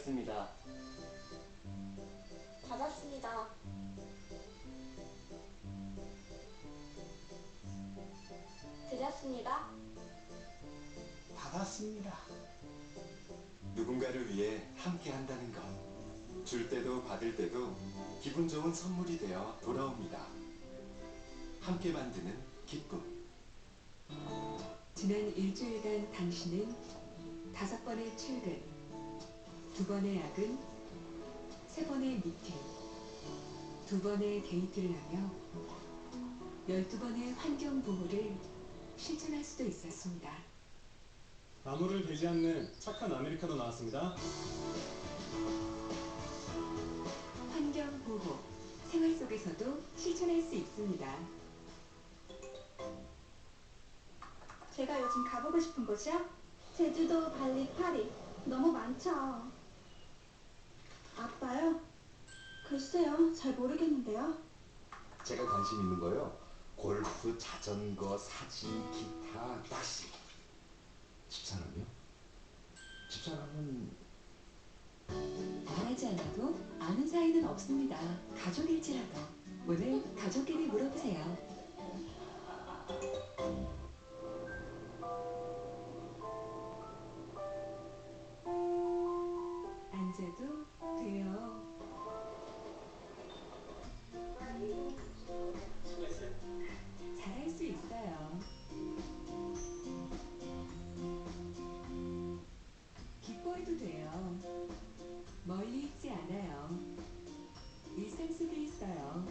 드렸습니다. 받았습니다. 드렸습니다. 받았습니다. 누군가를 위해 함께 한다는 것. 줄 때도 받을 때도 기분 좋은 선물이 되어 돌아옵니다. 함께 만드는 기쁨. 지난 일주일간 당신은 5번의 출근, 2번의 야근, 3번의 미팅, 2번의 데이트를 하며 12번의 환경보호를 실천할 수도 있었습니다. 나무를 베지 않는 착한 아메리카노 나왔습니다. 환경보호, 생활 속에서도 실천할 수 있습니다. 제가 요즘 가보고 싶은 곳이요? 제주도, 발리, 파리. 너무 많죠. 아빠요? 글쎄요, 잘 모르겠는데요. 제가 관심 있는 거요. 골프, 자전거, 사진, 기타, 낚시. 집사람이요? 집사람은 말하지 않아도 아는 사이는 없습니다. 가족일지라도 오늘 가족끼리 물어보세요. 앉아도 돼요. 잘할 수 있어요. 기뻐해도 돼요. 멀리 있지 않아요. 일상 속에 있어요.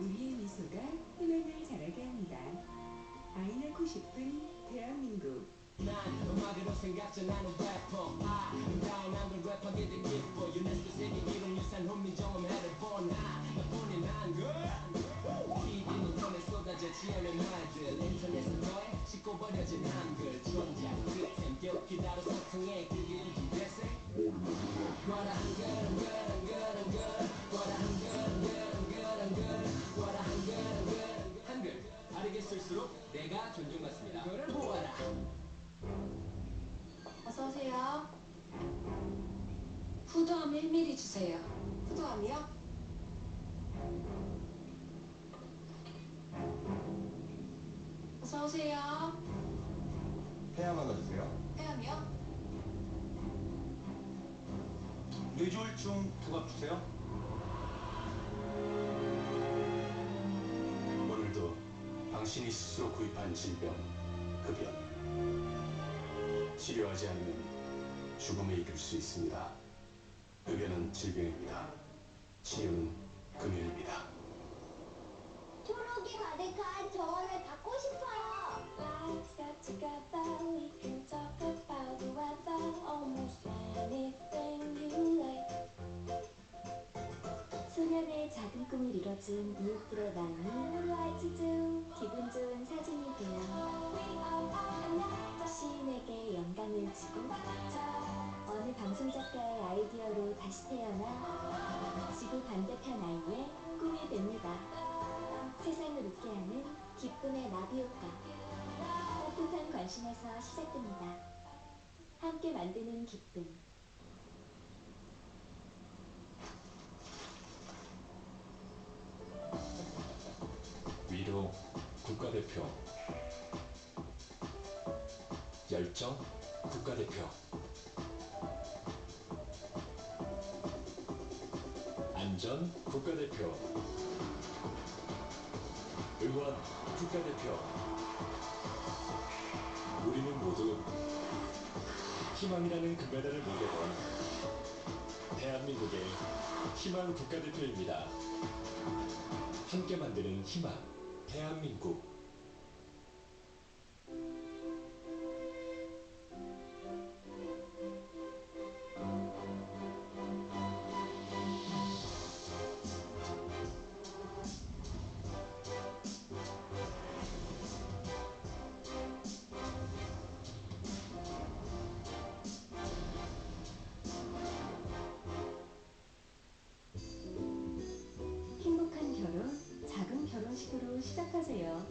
우리의 미소가 희망을 자라게 합니다. 아이 낳고 싶은 대한민국. 난 음악으로 생각져 나는 래퍼 아름다운 걸 랩하게 된 기뻐 유네스코 세계기록 유산 훈민정음 해를 나뿐인 한글 TV 눈선에 쏟아지지 않은 말들 인터넷은 더해 씻고 버려진 한글 전작 끝엔 벽기다로 소통해 그게 이렇게 됐어 뭐라 한글 뭐라 한글 다르게 쓸수록 내가 존중받습니다. 그를 보아라. 어서오세요. 후두함 1mm 주세요. 후두함이요? 어서오세요. 폐암 하나 주세요. 폐암이요? 뇌졸중 2갑 주세요. 오늘도 당신이 스스로 구입한 질병, 흡연. 치료하지 않으면 죽음에 이를 수 있습니다. 흡연은 질병입니다. 치료는 금연입니다. 초록이 가득한 정원을 받고 싶어요. Life's got together. We can talk about the weather. Almost anything you like. 소년의 작은 꿈을 이뤄준 이웃들의 마음이 What like to do? 기분 좋은 사진이 되어 We are another. 시인에게 영감을 주고 어느 방송 작가의 아이디어로 다시 태어나 지구 반대편 아이의 꿈이 됩니다. 세상을 웃게 하는 기쁨의 나비 효과. 따뜻한 관심에서 시작됩니다. 함께 만드는 기쁨. 위로 국가대표, 열정 국가대표, 안전 국가대표, 응원 국가대표. 우리는 모두 희망이라는 금메달을 목에 건 대한민국의 희망 국가대표입니다. 함께 만드는 희망, 대한민국. 행복한 결혼, 작은 결혼식으로 시작하세요. 해주세요.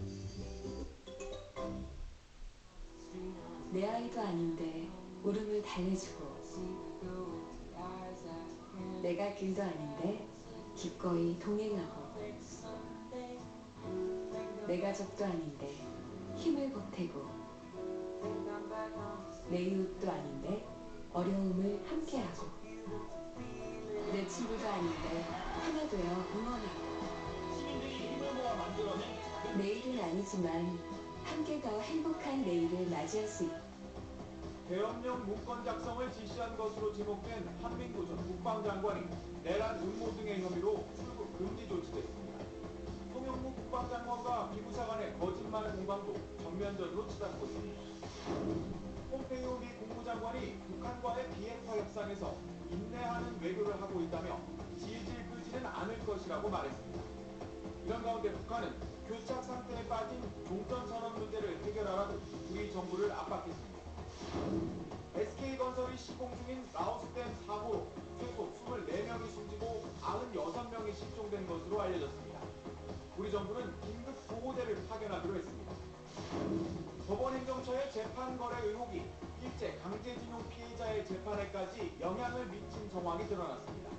내 아이도 아닌데 울음을 달래주고, 내가 길도 아닌데 기꺼이 동행하고, 내 가족도 아닌데 힘을 보태고, 내 이웃도 아닌데 어려움을 함께하고, 내 친구도 아닌데 하나 되어 응원하고, 내일은 아니지만 함께 더 행복한 내일을 맞이할 수 있고, 계엄령 문건 작성을 지시한 것으로 지목된 한민구 전 국방장관이 내란 음모 등의 혐의로 출국 금지 조치됐습니다. 송영무 국방장관과 기무사 간의 거짓말 공방도 전면전으로 치닫고 있습니다. 폼페이오 미 국무장관이 북한과의 비핵화 협상에서 인내하는 외교를 하고 있다며 질질 끌지는 않을 것이라고 말했습니다. 이런 가운데 북한은 교착 상태에 빠진 종전선언 문제를 해결하라고 우리 정부를 압박했습니다. SK건설이 시공 중인 라오스댐 사고로 최소 24명이 숨지고 96명이 실종된 것으로 알려졌습니다. 우리 정부는 긴급 보호대를 파견하기로 했습니다. 법원행정처의 재판 거래 의혹이 일제 강제징용 피해자의 재판에까지 영향을 미친 정황이 드러났습니다.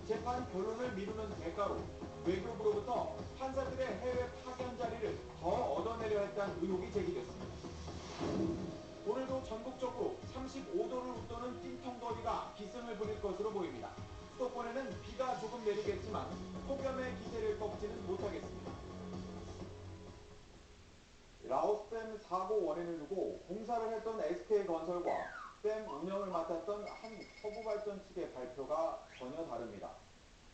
재판 결론을 미루는 대가로 외교부로부터 판사들의 해외 파견 자리를 더 얻어내려 했다는 의혹이 제기됐습니다. 오늘도 전국적으로 35도를 웃도는 띵통더위가 기승을 부릴 것으로 보입니다. 수도권에는 비가 조금 내리겠지만 폭염의 기세를 꺾지는 못하겠습니다. 라오스댐 사고 원인을 두고 공사를 했던 SK건설과 댐 운영을 맡았던 한국서부발전 측의 발표가 전혀 다릅니다.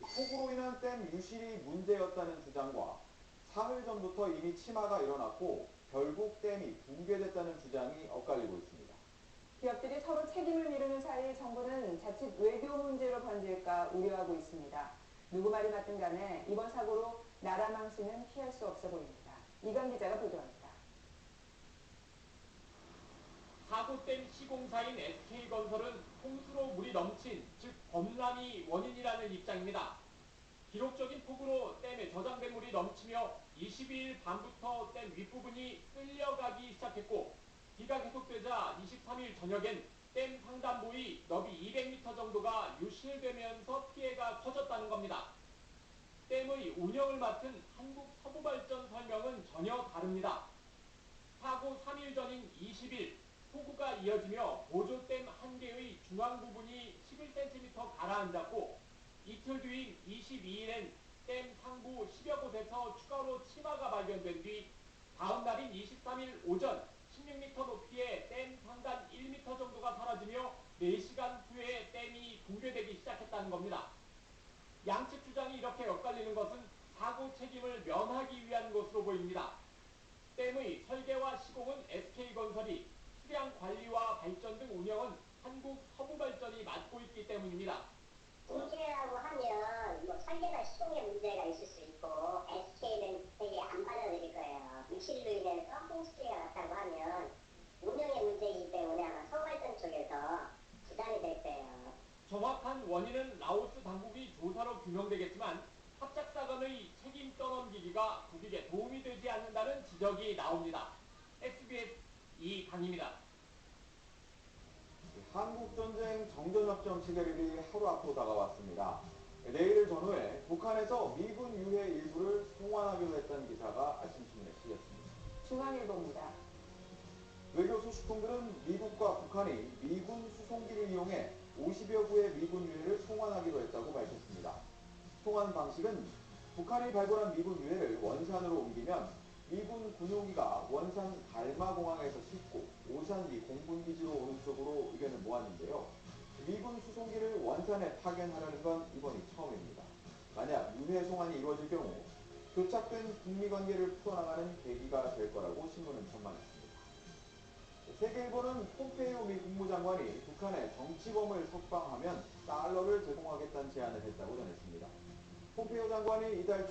폭우로 인한 댐 유실이 문제였다는 주장과 사흘 전부터 이미 침하가 일어났고 결국 댐이 붕괴됐다는 주장이 엇갈리고 있습니다. 기업들이 서로 책임을 미루는 사이 정부는 자칫 외교 문제로 번질까 우려하고 있습니다. 누구 말이 맞든 간에 이번 사고로 나라 망신은 피할 수 없어 보입니다. 이강 기자가 보도합니다. 사고댐 시공사인 SK건설은 홍수로 물이 넘친, 즉 범람이 원인이라는 입장입니다. 기록적인 폭우로 댐에 저장된 물이 넘치며 22일 밤부터 댐 윗부분이 쓸려가기 시작했고, 비가 계속되자 23일 저녁엔 댐 상단부의 너비 200m 정도가 유실되면서 피해가 커졌다는 겁니다. 댐의 운영을 맡은 한국서부발전 설명은 전혀 다릅니다. 사고 3일 전인 20일 폭우가 이어지며 보조댐 한 개의 중앙 부분이 11cm 가라앉았고, 이틀 뒤인 22일엔 댐 상부 10여 곳에서 추가로 침하가 발견된 뒤 다음 날인 23일 오전 16m 높이의 댐 상단 1m 정도가 사라지며 4시간 후에 댐이 붕괴되기 시작했다는 겁니다. 양측 주장이 이렇게 엇갈리는 것은 사고 책임을 면하기 위한 것으로 보입니다. 댐의 설계와 시공은 SK건설이, 수량 관리와 발전 등 운영은 한국서부발전이 맡고 있기 때문입니다. 문제라고 하면 설계나 시공에 문제가 있을 수 있고 SK는 되게 안 받아들일 거예요. 유실로 인해서 홍수가 났다고 하면 운영의 문제이기 때문에 아마 서부발전 쪽에서 부담이 될 거예요. 정확한 원인은 라오스 당국이 조사로 규명되겠지만 합작사건의 책임 떠넘기기가 국익에 도움이 되지 않는다는 지적이 나옵니다. SBS 이강입니다. 한국전쟁 정전협정 체결일이 하루 앞으로 다가왔습니다. 내일을 전후해 북한에서 미군 유해 일부를 송환하기로 했다는 기사가 아침신문에 실렸습니다. 중앙일보입니다. 외교 소식통들은 미국과 북한이 미군 수송기를 이용해 50여 구의 미군 유해를 송환하기로 했다고 밝혔습니다. 송환 방식은 북한이 발굴한 미군 유해를 원산으로 옮기면 미군 군용기가 원산 달마공항에서 싣고 오산리 공군기지로 오는 쪽으로 의견을 모았는데요. 미군 수송기를 원산에 파견하려는 건 이번이 처음입니다. 만약 유해 송환이 이루어질 경우 교착된 북미관계를 풀어나가는 계기가 될 거라고 신문은 전망했습니다. 세계일보는 폼페이오 미 국무장관이 북한에 정치범을 석방하면 달러를 제공하겠다는 제안을 했다고 전했습니다. 폼페이오 장관이 이달